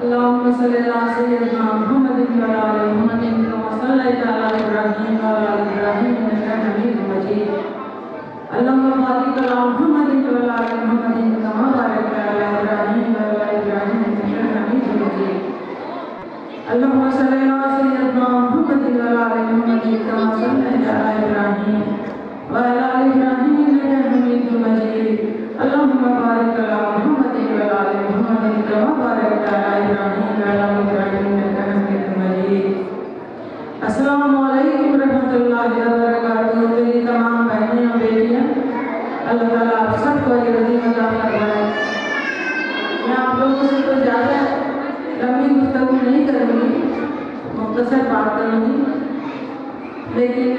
اللهم صل على سيدنا محمد وعلى آل محمد كما صليت على إبراهيم وعلى آل إبراهيم إنك حميد مجيد. اللهم بارك على محمد وعلى آل محمد كما باركت على إبراهيم وعلى آل إبراهيم إنك حميد مجيد. اللهم صل على سيدنا محمد وعلى آل محمد كما صليت على إبراهيم وعلى آل إبراهيم إنك حميد مجيد. اللهم بارك على محمد وعلى آل محمد كما باركت على إبراهيم وعلى آل إبراهيم إنك حميد مجيد. السلام علیکم ورحمۃ اللہ وبرکاتہ. میری تمام بہنیں اور بیٹیاں، اللہ تعالیٰ آپ سب کو یہ عظیم عطا فرمائے. میں آپ لوگوں سے تو زیادہ لمبی گفتگو نہیں کروں گی، مختصر بات کروں گی، لیکن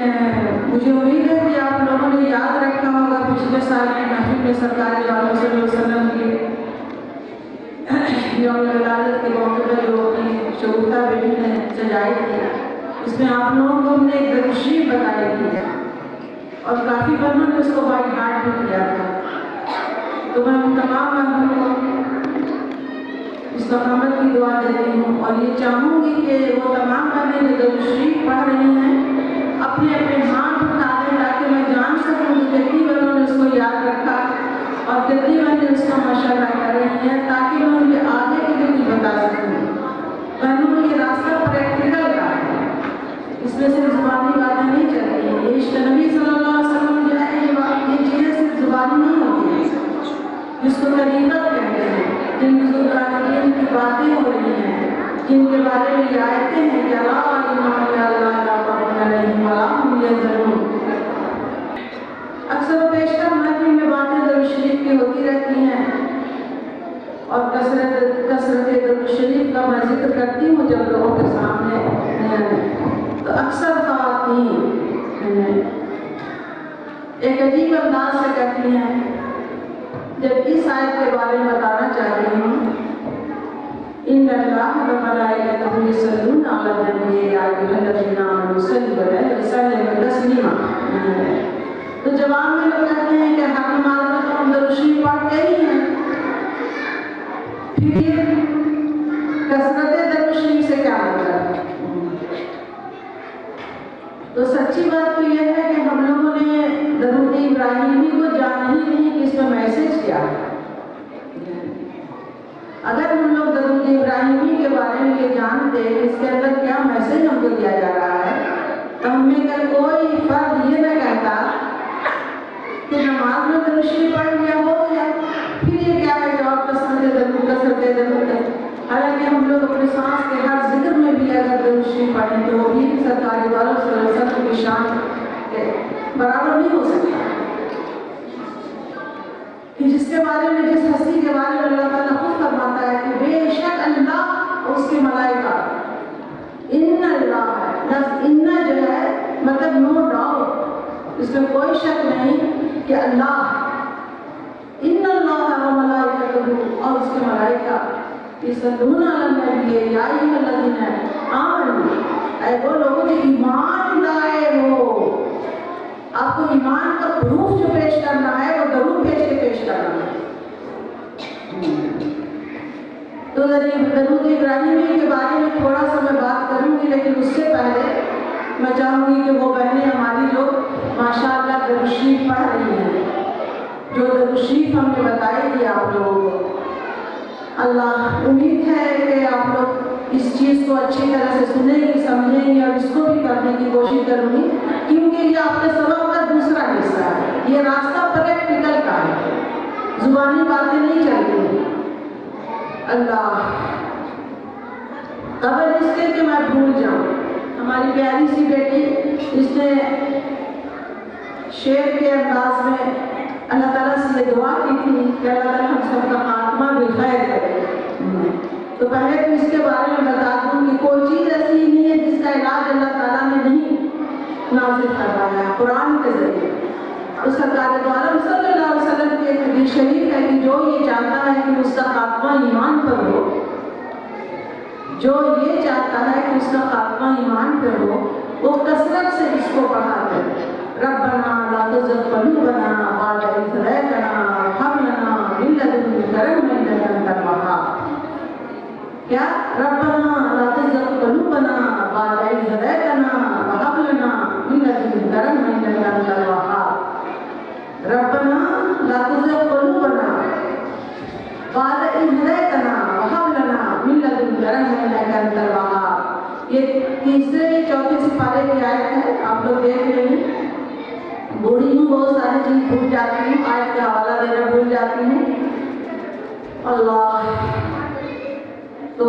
مجھے امید ہے کہ آپ لوگوں نے یاد رکھا ہوگا پچھلے سال کی محفل میں سرکار صلی اللہ علیہ وسلم کی یوم ولادت کے موقع پر جو اپنی شگفتہ بیٹی نے سجائی تھی، اس میں آپ لوگوں کو ہم نے ایک درود شریف بتائی تھی اور کافی بہنوں نے اس کو بائی ہارٹ بھی کیا تھا. تو میں ان تمام بہنوں کو استقامت کی دعا دیتی ہوں اور یہ چاہوں گی کہ وہ تمام بہنیں جو درود شریف پڑھ رہی ہیں اپنے اپنے ہاتھ اٹھا دیں تاکہ میں جان سکوں کہ کتنی بہنوں نے اس کو یاد رکھا اور کتنی بہنیں اس کا مشورہ کر رہی ہیں، تاکہ میں ان کے آگے کے لیے کچھ بتا سکوں. بہنوں میں یہ راستہ پریکٹیکل کا ہے، اس میں صرف زبانی باتیں نہیں چلتی ہیں. یہ عشق نبی صلی اللہ علیہ وسلم جو ہے یہ چیزیں صرف زبانی نہیں ہوتی ہیں، جس کو طریقت کہتے ہیں، جن بزرگان دین کی باتیں ہو رہی ہیں، جن کے بارے میں یہ آیتیں ہیں کہ اللہ اکثر و بیشتر محفل میں باتیں درود شریف کی ہوتی رہتی ہیں اور کثرت درود شریف کا میں ذکر کرتی ہوں جب لوگوں کے سامنے، تو اکثر خواتین ایک عجیب انداز سے کہتی ہیں جب اس آیت کے بارے میں بتانا چاہتی ہوں، ان اللہ و ملائکتہ یصلون علی النبی یا ایھا الذین آمنوا صلوا علیہ وسلموا تسلیما. تو جواب میں لوگ کہتے ہیں کہ ہر نماز میں تو ہم درود شریف پڑھتے ہی ہیں، پھر کثرت درود شریف سے کیا مطلب؟ تو سچی بات تو یہ ہے کہ ہم لوگوں نے درود ابراہیمی کو جانا ہی نہیں کہ اس میں میسج کیا ہے. اگر ہم لوگ درود ابراہیمی کے بارے میں یہ جانتے کہ اس کے اندر کیا میسج ہم کو دیا جا رہا ہے، تو ہم میں کا کوئی فرد یہ نہ کہتا کہ نماز میں درود شریف پڑھ لیا ہو گیا، پھر یہ کیا ہے جواب کثرت درود. حالانکہ ہم لوگ اپنے سانس کے ہر ذکر میں بھی اگر درود شریف پڑھیں تو وہ بھی سرکار صلی اللہ علیہ وسلم کی شان کے برابر نہیں ہو سکتا کہ جس کے بارے میں، جس ہستی کے بارے میں اللہ تعالیٰ خود فرماتا ہے کہ بے شک اللہ اور اس کے ملائکہ، ان اللہ ہے، لفظ ان جو ہے مطلب نو ڈاؤٹ، اس میں کوئی شک نہیں کہ اللہ، ان اللہ و ملائکتہ اور اس کے ملائکہ یصلون علی النبی یا ایھا الذین آمنوا، اے وہ لوگوں جو ایمان لائے ہو. آپ کو ایمان کا پروف جو پیش کرنا ہے وہ درود بھیج کے پیش کرنا ہے. تو درود ابراہیمی کے بارے میں تھوڑا سا میں بات کروں گی، لیکن اس سے پہلے میں چاہوں گی کہ وہ بہنیں ہماری جو ماشاءاللہ درود شریف پڑھ رہی ہیں، جو درود شریف ہم نے بتائی تھی آپ لوگوں کو، اللہ امید ہے کہ آپ لوگ اس چیز کو اچھی طرح سے سنیں گی، سمجھیں گی اور اس کو بھی کرنے کی کوشش کروں گی، کیونکہ یہ آپ کے سبق کا دوسرا حصہ ہے. یہ راستہ پریکٹیکل کا ہے، زبانی باتیں نہیں چلتی. اللہ قبل اس کے کہ میں بھول جاؤں، ہماری پیاری سی بیٹی اس نے شعر کے انداز میں اللہ تعالیٰ سے یہ دعا کی تھی کہ اللہ تعالیٰ ہم سب کا خاتمہ بالخیر کرے. تو پہلے تو اس کے بارے میں بتا دوں کہ کوئی چیز ایسی نہیں ہے جس کا علاج اللہ تعالیٰ نے نہیں نازل کروایا ہے قرآن کے ذریعے. تو سرکار دو عالم صلی اللہ علیہ وسلم کی ایک حدیث شریف ہے کہ جو یہ چاہتا ہے کہ اس کا خاتمہ ایمان پر ہو، جو یہ چاہتا ہے کہ اس کا خاتمہ ایمان پر ہو، وہ کثرت سے اس کو پڑھا کرے. ربنا لا تزغ قلوبنا بعد إذ هديتنا وهب لنا من لدنك رحمة إنك أنت الوهاب. کیا ربنا لا تزغ قلوبنا بعد إذ هديتنا وهب لنا من لدنك رحمة إنك أنت الوهاب. ربنا لا تزغ قلوبنا بعد إذ هديتنا وهب لنا من لدنك رحمة إنك أنت الوهاب. یہ تیسرے چوتھے سپارے کی آیت ہے، آپ لوگ دیکھ رہے ہیں. بوڑھی ہوں، بہت ساری چیز بھول جاتی ہوں، آیت کا حوالہ دینا بھول جاتی ہوں. اللہ تو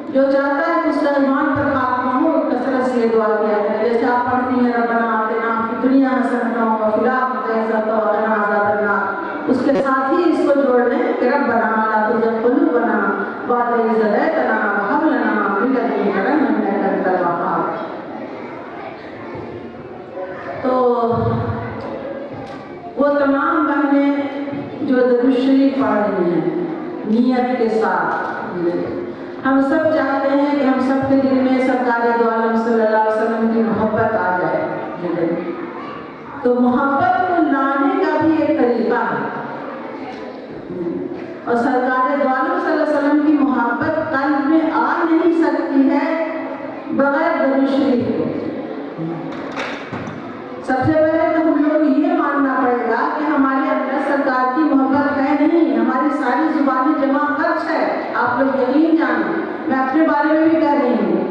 جو چاہتا ہے کہ اس کا ایمان پر خاتمہ ہو، کثرت سے یہ دعا کیا کرے. جیسے آپ پڑھتی ہیں ربنا آتنا فی الدنیا حسنۃ وفی الآخرۃ حسنۃ وقنا عذاب النار، اس کے ساتھ ہی اس کو جوڑ لیں کہ ربنا لا تزغ قلوبنا بعد إذ هديتنا وهب لنا من لدنك رحمة إنك أنت الوهاب. تو وہ تمام بہنیں جو درود شریف پڑھ رہی ہیں نیت کے ساتھ، ہم سب چاہتے ہیں کہ ہم سب کے دل میں سرکار دو عالم صلی اللہ علیہ وسلم کی محبت آ جائے. تو محبت کو لانے کا بھی ایک طریقہ ہے، اور سرکار دو عالم صلی اللہ علیہ وسلم کی محبت قلب میں آ نہیں سکتی ہے بغیر درود شریف کے. سب سے پہلے تو ہم لوگ یہ ماننا پڑے گا کہ ہمارے اندر سرکار کی محبت ہے نہیں، ہماری ساری زبانیں جمع خرچ ہے. آپ لوگ یقین جانیں، میں اپنے بارے میں بھی کہہ رہی ہوں،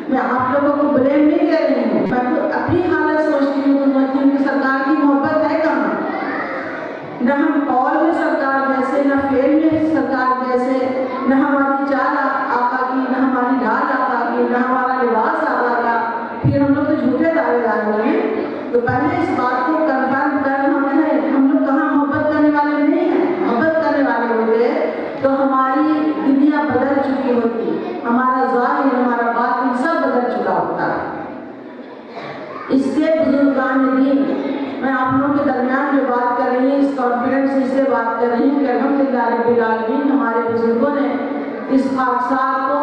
میں آپ لوگوں کو بلیم نہیں کہہ رہی ہوں، میں اپنی حالت سوچتی ہوں کہ سرکار کی محبت ہے کہاں. نہ ہم قول میں سرکار جیسے، نہ فعل میں سرکار جیسے، نہ ہماری چال آقا کی، نہ ہماری ڈھال آقا کی، نہ ہمارا لباس آقا کا. پھر ہم لوگ تو جھوٹے دعوے دار ہوئے. تو پہلے اس بات کو کنفرم کرنا ہمیں، ہم لوگ کہاں محبت کرنے والے نہیں ہیں. محبت کرنے والے ہوتے تو ہماری دنیا بدل چکی ہوتی، ہمارا ظاہر، ہمارا باطن سب بدل چکا ہوتا. اس سے بزرگان دین، میں آپ لوگوں کے درمیان جو بات کر رہی ہوں اس کانفرنس سے اس لیے بات کر رہی ہوں کہ الحمدللہ رب العالمین ہمارے بزرگوں نے اس خاکسار کو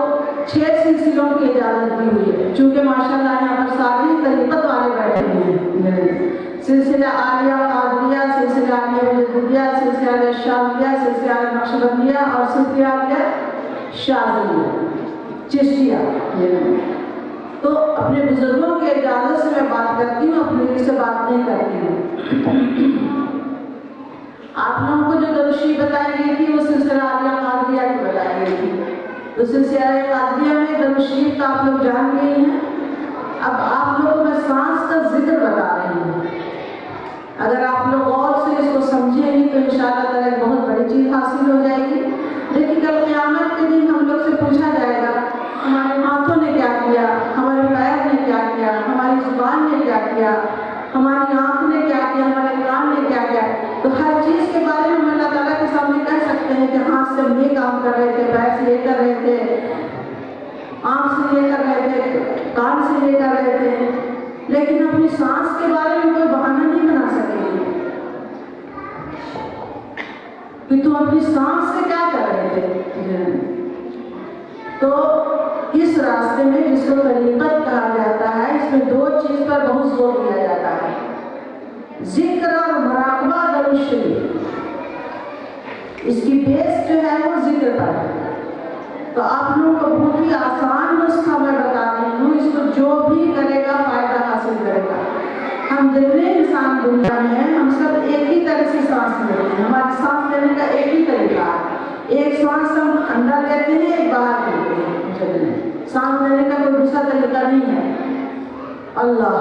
6 سلسلوں کی اجازت دی ہوئی ہے. چونکہ ماشاءاللہ یہاں پر ساری طریقت والے بیٹھے ہوئے ہیں. سلسلہ عالیہ قادریہ، سلسلہ عالیہ وجدیہ، سلسلہ عالیہ شاذلیہ، سلسلہ عالیہ نقشبندیہ اور سلسلہ عالیہ شاذلیہ چشتیہ. تو اپنے بزرگوں کی اجازت سے میں بات کرتی ہوں، اپنے دل سے بات نہیں کرتی ہوں. آپ لوگوں کو جو درشی بتائی گئی تھی وہ سلسلہ عالیہ قادریہ کی بتائی گئی تھی. تو سلسلہ عالیہ قادریہ میں درشی کا آپ لوگ جان گئے ہیں. اب آپ لوگوں کو میں سانس کا ذکر بتا رہی ہوں. اگر آپ لوگ غور سے اس کو سمجھیں گے تو انشاءاللہ تعالیٰ ایک بہت بڑی چیز حاصل ہو جائے گی. لیکن کل قیامت کے دن ہم لوگ سے پوچھا جائے گا ہمارے ہاتھوں نے کیا کیا، ہمارے پیر نے کیا کیا، ہماری زبان نے کیا کیا، ہماری آنکھ نے کیا کیا، ہمارے کان نے کیا کیا. تو ہر چیز کے بارے میں ہم اللہ تعالیٰ کے سامنے کہہ سکتے ہیں کہ ہاتھ سے ہم یہ کام کر رہے تھے، پیر سے یہ کر رہے تھے، آنکھ سے یہ کر رہے تھے، کان سے یہ کر رہے تھے. لیکن اپنی سانس کے بارے میں کوئی بہانہ نہیں بنا سکیں گے کہ تم اپنی سانس سے کیا کر رہے تھے. تو اس راستے میں جس کو طریقت کہا جاتا ہے، اس میں 2 چیز پر بہت زور دیا جاتا ہے، ذکر اور مراقبہ درود شریف. اس کی بیس جو ہے وہ ذکر پر ہے. تو آپ لوگوں کو بہت ہی آسان نسخہ میں بتا رہی ہوں، اس کو جو بھی کرے گا فائدہ حاصل کرے گا. ہم جتنے انسان دنیا میں ہیں ہم سب ایک ہی طرح سے سانس لیتے ہیں. ہماری سانس لینے کا ایک ہی طریقہ ہے. ایک سانس ہم اندر لیتے ہیں، ایک باہر لیتے ہیں. سانس لینے کا کوئی دوسرا طریقہ نہیں ہے. اللہ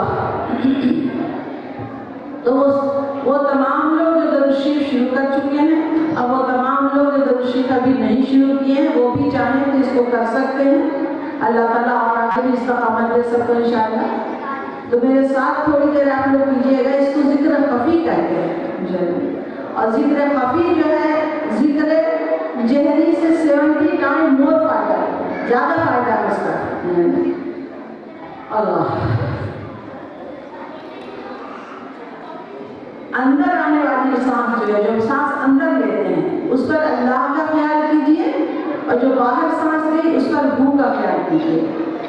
تو وہ تمام لوگ جو درود شریف شروع کر چکے ہیں، اب وہ تمام لوگ جو درود شریف ابھی نہیں شروع کیے ہیں وہ بھی چاہیں تو اس کو کر سکتے ہیں. اللہ تعالیٰ اور آگے بھی استقامت دے سب کو انشاءاللہ. تو میرے ساتھ تھوڑی دیر آپ لوگ کیجیے گا. اس کو ذکر خفی کہتے ہیں. اور ذکر خفی جو ہے ذکر جہری سے 70 ٹائم مور فائدہ، زیادہ فائدہ ہے اس کا. اللہ اندر آنے والی سانس جو ہے، جو سانس اندر لیتے ہیں اس پر اللہ کا خیال کیجیے، اور جو باہر سانس لی اس پر ہو کا خیال کیجیے.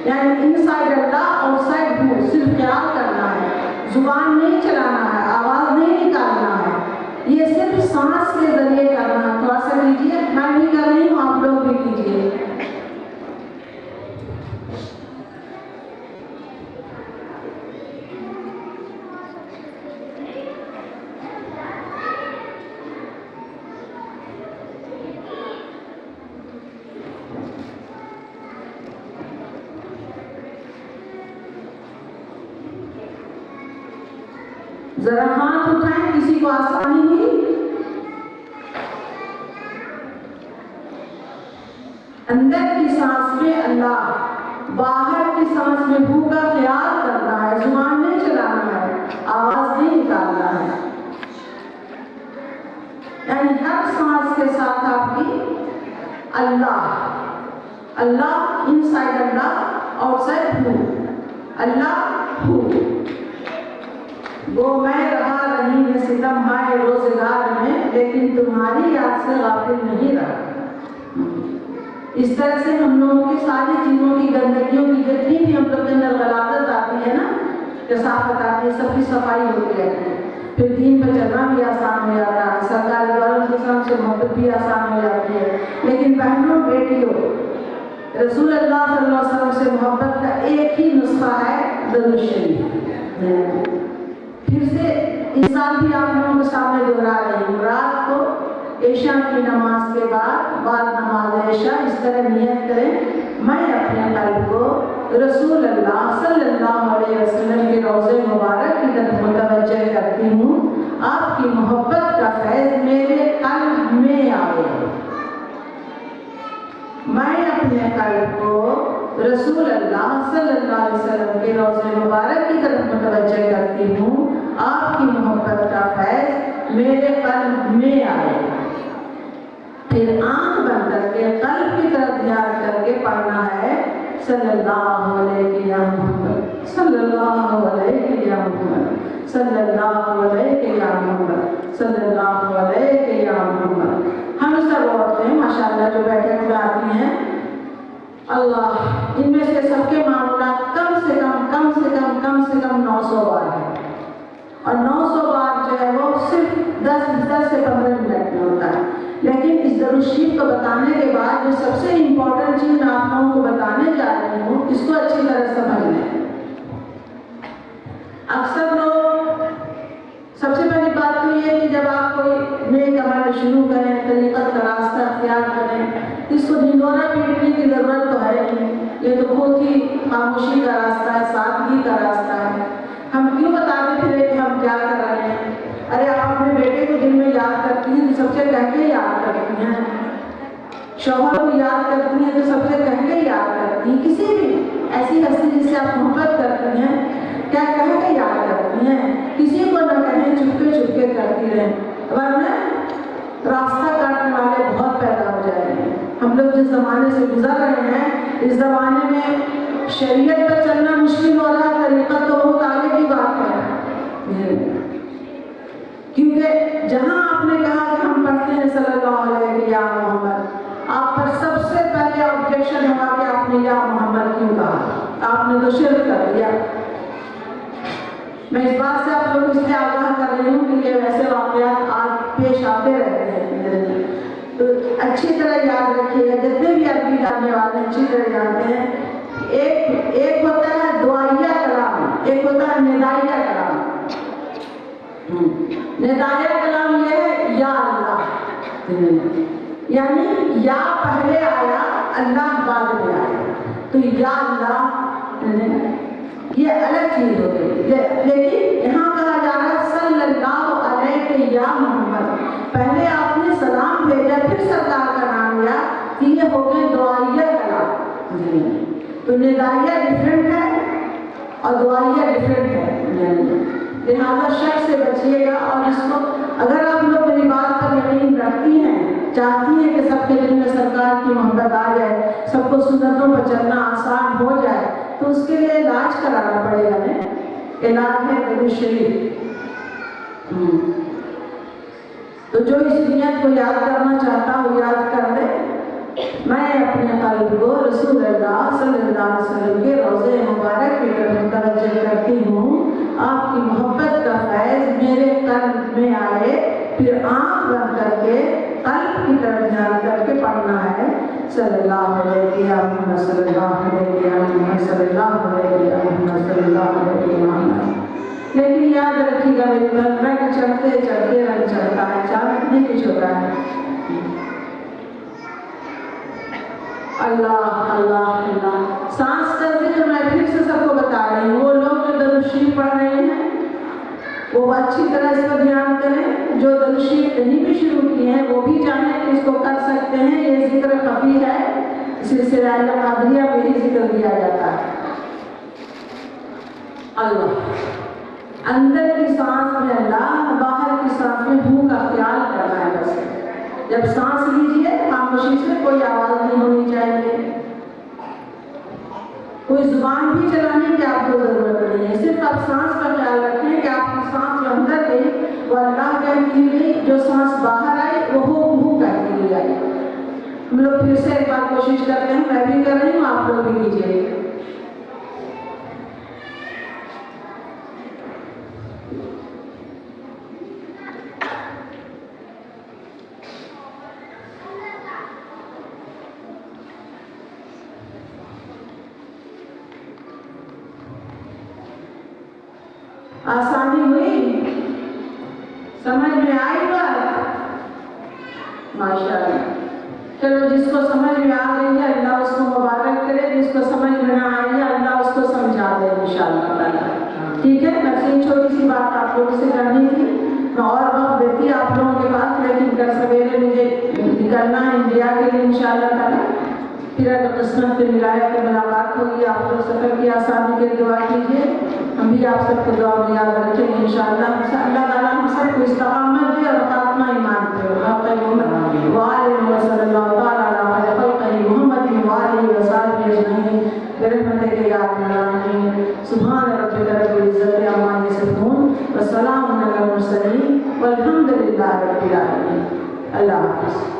یعنی انسائڈ اللہ آؤٹ سائڈ ہو، صرف خیال کرنا ہے، زبان نہیں چلانا ہے، آواز نہیں نکالنا ہے. یہ صرف سانس کے ذریعے کرنا ہے. تھوڑا سا کیجیے، میں نہیں کر رہی ہوں، آپ لوگ بھی کیجیے. ذرا ہاتھ اٹھائیں، کسی کو آسانی ہوئی؟ اندر کی سانس میں اللہ، باہر کی سانس میں بو کا خیال کرنا ہے، زبان نہیں چلانا ہے، آواز نہیں نکالنا ہے، یعنی ہر سانس کے ساتھ آپ کی اللہ، اللہ انسائڈ اللہ، آؤٹ سائڈ ہو، اللہ ہو۔ وہ میں رہا رہی ہے ستم ہائے روزگار میں، لیکن تمہاری یاد سے غافل نہیں رہا۔ اس طرح سے ہم لوگوں کی ساری چیزوں کی گندگیوں کی جتنی بھی ہم لوگ کے اندر غلاظت آتی ہے نا، کثافت آتی ہے، سب کی صفائی ہوتی رہتی ہے، پھر دین پہ چلنا بھی آسان ہو جاتا ہے، سرکاری والوں کے ساتھ سے محبت بھی آسان ہو جاتی ہے۔ لیکن بہنوں بیٹیوں، رسول اللہ صلی اللہ علیہ وسلم سے محبت کا ایک ہی نسخہ ہے درود شریف۔ پھر سے انسان بھی آپ لوگوں کے سامنے دہرا رہی ہوں، رات کو عشاء کی نماز کے بعد نماز عشاء اس طرح نیت کریں، میں اپنے قلب کو رسول اللہ صلی اللہ علیہ وسلم کے روضے مبارک کی طرف متوجہ کرتی ہوں، آپ کی محبت کا فیض میرے قلب میں آئے۔ میں اپنے قلب کو رسول اللہ صلی اللہ علیہ وسلم کے روضے مبارک کی طرف متوجہ کرتی ہوں، آپ کی محبت کا فیض میرے قلب میں آئے۔ پھر آنکھ بند کر کے قلب کی طرف دھیان کر کے پڑھنا ہے صلی اللہ علیہ یا محمد، صلی اللہ علیہ یا محمد، صلی اللہ علیہ یا محمد، صلی اللہ علیہ یا محمد۔ ہم سب عورتیں ماشاءاللہ جو بیٹھے ہوئے آتی ہیں، اللہ ان میں سے سب کے معاملات کم سے کم 900 بار ہے، اور 900 بار جو ہے وہ صرف 10 سے 15 منٹ میں ہوتا ہے۔ لیکن اس درود شریف کو بتانے کے بعد جو سب سے امپورٹنٹ چیز میں آپ لوگوں کو بتانے جا رہی ہوں، اس کو اچھی طرح سمجھ لیں۔ اکثر لوگ، سب سے پہلی بات تو یہ ہے کہ جب آپ کوئی نیک عمل شروع کریں، طریقت کا راستہ اختیار کریں، اس کو ڈھنڈورا پیٹنے کی ضرورت تو ہے نہیں، یہ تو بہت ہی خاموشی کا راستہ ہے، سادگی کا راستہ ہے۔ ہم کیوں بتاتے پھرے کہ ہم کیا کر رہے ہیں؟ ارے آپ اپنے بیٹے کو دل میں یاد کرتی ہیں تو سب سے کہہ کے یاد کرتی ہیں، شوہر کو یاد کرتی ہیں تو سب سے کہہ کے یاد کرتی ہیں، کسی بھی ایسی ہستی جس سے آپ محبت کرتی ہیں کیا کہہ کے یاد کرتی ہیں؟ کسی کو نہ کہیں، چپکے کرتی رہیں، ورنہ راستہ کاٹنے والے بہت پیدا ہو جائیں گے۔ ہم لوگ جس زمانے سے گزر رہے ہیں، اس زمانے میں شریعت پر چلنا مشکل ہو رہا ہے، طریقہ تو بہت آگے کی بات ہے، کیونکہ جہاں آپ نے کہا کہ ہم پڑھتے ہیں صلی اللہ علیہ یا محمد، آپ پر سب سے پہلے آبجیکشن ہوگا کہ آپ نے یا محمد کیوں کہا؟ آپ نے تو شرک کر دیا۔ میں اس بات سے آپ لوگ اس لیے آگاہ کر رہی ہوں کہ یہ ویسے واقعات آج پیش آتے رہتے ہیں، تو اچھی طرح یاد رکھیے گا، جتنے بھی عربی جاننے والے اچھی طرح جانتے ہیں، ایک ہوتا ہے دعائیہ کلام، ایک ہوتا ہے ندائیہ کلام۔ ندائیہ کلام یہ ہے یا اللہ، یعنی یا پہلے آیا، اللہ بعد میں آیا، تو یا اللہ یہ الگ چیز ہو گئی۔ لیکن یہاں کہا جا رہا ہے صلی اللہ علیہ یا محمد، پہلے آپ نے سلام بھیجا پھر سرکار کا نام لیا، یہ ہو گئے دعائیہ کلام۔ تو ندائیہ ڈفرینٹ ہے اور دعائیہ ڈفرینٹ ہے، لہذا شک سے بچیے گا۔ اور اس کو اگر آپ لوگ میری بات پر یقین رکھتی ہیں، چاہتی ہیں کہ سب کے دل میں سرکار کی محبت آ جائے، سب کو سنتوں پر چلنا آسان ہو جائے، تو اس کے لیے علاج کرانا پڑے گا نا۔ علاج ہے درود شریف۔ تو جو اس نیت کو یاد کرنا چاہتا ہوں یاد کر لے۔ میں اپنے قلب کو رسول اللہ صلی اللہ علیہ وسلم کے روضے مبارک کی طرف متوجہ کرتی ہوں، آپ کی محبت کا فیض میرے قلب میں آئے۔ پھر آنکھ بند کر کے قلب کی طرف دھیان کر کے پڑھنا ہے صلی اللہ علیہ محمد، صلی اللہ علیہ محمد، صلی اللہ علیہ محمد، صلی اللہ علیہ محمد۔ لیکن یاد رکھیے گا میری بات، رنگ چڑھتے چڑھتے رنگ چڑھتا ہے، اچانک نہیں کچھ ہوتا ہے۔ اللہ اللہ اللہ، سانس کا ذکر میں پھر سے سب کو بتا رہی ہوں۔ وہ لوگ جو درود شریف پڑھ رہے ہیں وہ اچھی طرح اس پر دھیان کریں. جو درشیف نہیں بھی شروع کی ہیں وہ بھی جانیں کہ اس کو کر سکتے ہیں. یہ ذکر خفی ہے, سلسلہ قادریہ میں ہی ذکر دیا جاتا ہے. اللہ اندر کی سانس میں اللہ, باہر کی سانس میں ہوں کا خیال کرنا ہے. بس جب سانس لیجیے خاموشی سے, کوئی آواز نہیں ہونی چاہیے, کوئی زبان بھی چلانے کی آپ کو ضرورت نہیں ہے. صرف آپ سانس کا خیال رکھیں کہ آپ کی سانس جو اندر گئی وہ اللہ کہتی ہوئی گئی, جو سانس باہر آئی وہ ہوں کہتی ہوئی آئی. ہم لوگ پھر سے ایک بار کوشش کرتے ہیں, میں بھی کر رہی ہوں, آپ لوگ بھی کیجیے. آسانی ہوئی, سمجھ میں آئی بات؟ ماشاء اللہ. چلو جس کو سمجھ میں آ گئی ہے اللہ اس کو مبارک کرے, جس کو سمجھ میں نہ آئی ہے اللہ اس کو سمجھا دے انشاءاللہ تعالیٰ. ٹھیک ہے, بس یہ چھوٹی سی بات آپ لوگوں سے کرنی تھی. میں اور وقت دیتی آپ لوگوں کے پاس, لیکن کل سویرے مجھے نکلنا ہے انڈیا کے لیے انشاءاللہ تعالیٰ. پھر اگر قسمت پہ ملایا تو ملاقات ہوگی. آپ لوگ سفر کی آسانی کے لیے دعا کیجیے, ہم بھی آپ سب کو دعا میں یاد رکھیں گے انشاءاللہ. اللہ تعالیٰ ہم سب کو استقامت دے اور خاتمہ ایمان پہ. وعلیکم صلی اللہ تعالیٰ علیہ خلقہ محمد وعلیہ وسلم اجمعین برحمتک یا ارحم الراحمین. سبحان ربک رب العزت عما یصفون وسلام علی المرسلین والحمد للہ رب العالمین. اللہ حافظ.